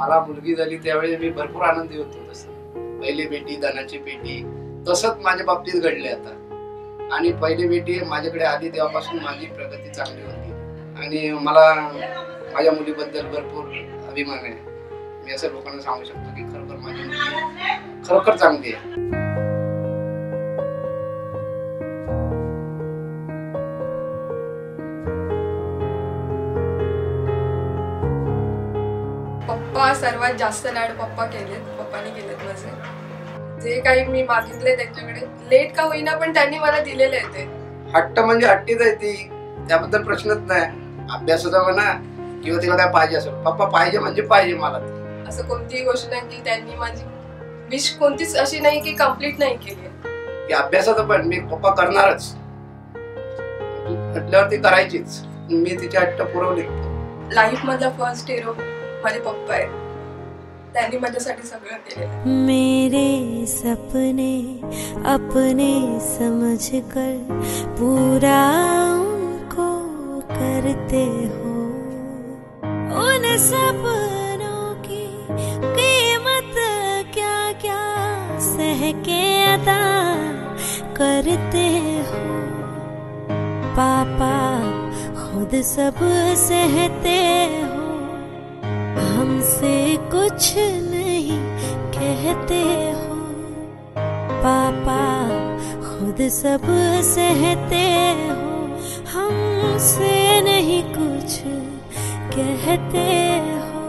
मला मुलगी झाली त्यावेळी मी भरपूर आनंदी होतो. तसं पहिली बेटी धनाची पेटी तसंच माझ्या बाबतीत घडले आता. आणि पहिली बेटी माझ्याकडे आली तेव्हापासून माझी प्रगती चांगली होती आणि मला माझ्या मुलीबद्दल भरपूर अभिमान आहे. मी असं लोकांना सांगू शकतो की खरोखर माझी मुलगी खरोखर चांगली आहे. पप्पा सर्वात जास्त लाड पप्पाने केलेत माझे. जे काही मी मागितले त्यांच्याकडे लेट का होईना पण त्यांनी मला दिलेले आहे ते. हट्ट म्हणजे हट्टीच आहे ती, त्याबद्दल प्रश्नच नाही. अभ्यासाचा म्हणा किंवा तिला काय पाहिजे असेल, पप्पा पाहिजे म्हणजे पाहिजे मला. असं कोणतीही गोष्ट नाही की त्यांनी माझी विश कोणतीच अशी नाही की कम्प्लीट नाही केली की अभ्यासाचं पण मी पप्पा करणारच म्हटल्यावर ती करायचीच. मी तिचे हट्ट पुरवले. लाईफ मधला फर्स्ट हिरो माझे पप्पा आहे. त्यांनी माझ्यासाठी सगळं केलं. मेरे सपने अपने समझकर पूरा उनको करते हो. उन सपनों की कीमत क्या क्या सह के अदा करते हो. पापा खुद सब सहते हो, हमसे कुछ नहीं कहते हो. पापा खुद सब सहते हो, हमसे नहीं कुछ कहते हो.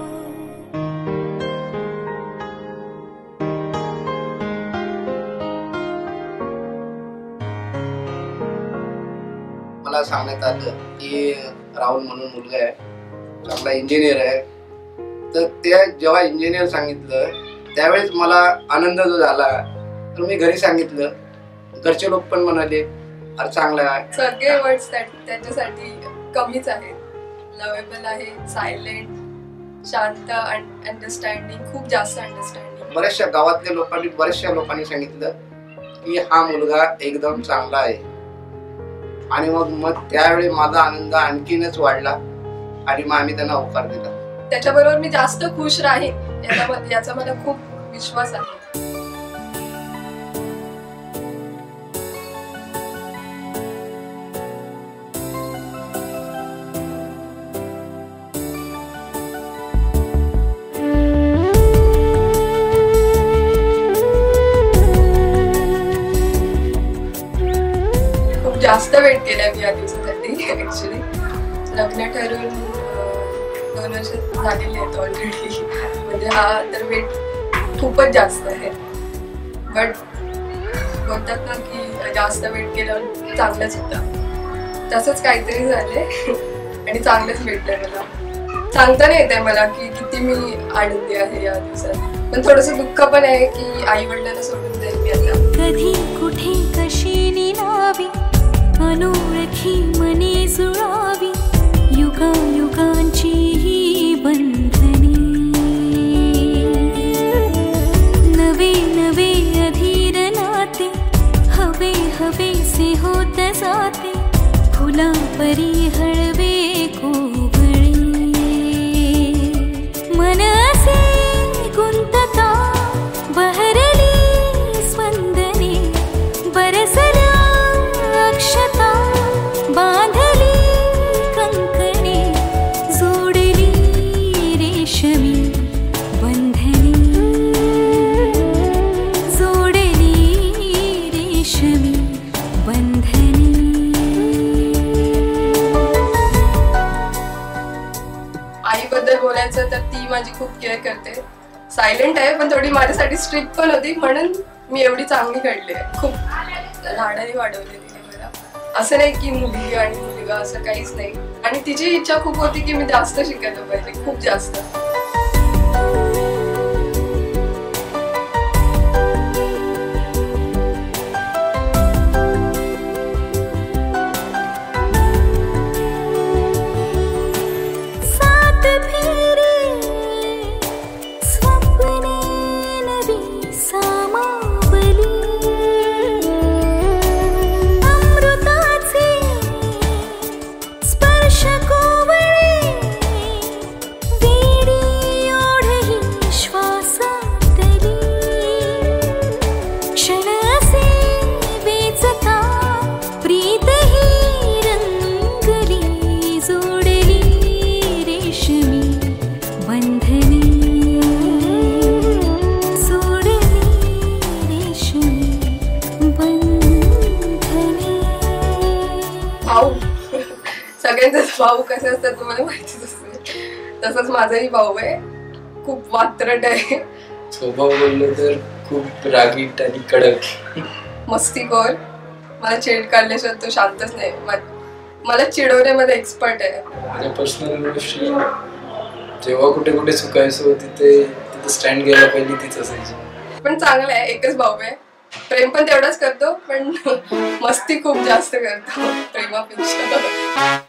मला सांगण्यात आलं की राहुल म्हणून मुलगा आहे, चांगला इंजिनियर आहे. तर ते जेव्हा इंजिनियर सांगितलं त्यावेळेस मला आनंद जो झाला, तर मी घरी सांगितलं. घरचे लोक पण म्हणाले अरे चांगला आहे. सगळे वर्ड्स त्याच्यासाठी कमीच आहेत. लवेबल आहे, सायलेंट, शांत, अंडरस्टँडिंग, खूप जास्त अंडरस्टँडिंग. बऱ्याचशा गावातल्या लोकांनी बऱ्याचशा लोकांनी सांगितलं की हा मुलगा एकदम चांगला आहे. आणि मग त्यावेळी माझा आनंद आणखीनच वाढला आणि मग आम्ही त्यांना होकार दिला. त्याच्याबरोबर मी जास्त खुश राहीन याचा मला खूप विश्वास आहे. खूप जास्त वेट केलाय मी या दिवसासाठी. ऍक्च्युली लग्न ठरून 2 वर्ष झालेली आहेत ऑलरेडी. म्हणजे हा तर वेट खूपच जास्त आहे. बट बोलतात ना की जास्त वेट केल्यावर चांगलंच होतं. तसंच काहीतरी झालंय आणि चांगलंच भेटलंय मला. सांगता नाही येते मला की किती मी आनंदी आहे या दिवसात. पण थोडंसं दुःख पण आहे की आई वडिलांना सोडून जाईल मी आता. कधी कुठे कशी निनावी अनोळखी मने जुळावी, युगा युगांची ही बंधने. नवे नवे अधीर नाते हवे हवे से होत जाते. फुला परी हळवे कोवळे मन असे गुंतता. बहरली स्पंदने बरसला अक्षता. बांधली कंकणे जोडली रेशमी बंधनी. जोडली रेशमी बंधनी. आईबद्दल बोलायचं तर ती माझी खूप केअर करते. सायलेंट आहे पण थोडी माझ्यासाठी स्ट्रिक्ट पण होती, म्हणून मी एवढी चांगली घडली आहे. खूप लाडाने वाढवली तिने मला. असं नाही की मुलगी आणि मुलगा असं काहीच नाही. आणि तिची इच्छा खूप होती की मी जास्त शिकायला पाहिजे, खूप जास्त. स्पर्श कोवळे वेडी सगळ्यांचे भाऊ कसे असतात तुम्हाला माहितीच असेल, तसंच माझाही भाऊ आहे, खूप वात्रट आहे, स्वभाव बोललो तर खूप रागीट आणि कडक, मस्तीखोर. मला चिड काढल्याशिवाय तो शांतच नाही. मला चिडवण्यामध्ये एक्सपर्ट आहे. माझ्या पर्सनल गोष्टी जेव्हा कुठे कुठे चुकायचो तिथे स्टँड घ्यायला पहिली तीच असायची. पण चांगलं आहे, एकच भाऊ आहे. प्रेम पण तेवढाच करतो, पण मस्ती खूप जास्त करतो प्रेमापेक्षा.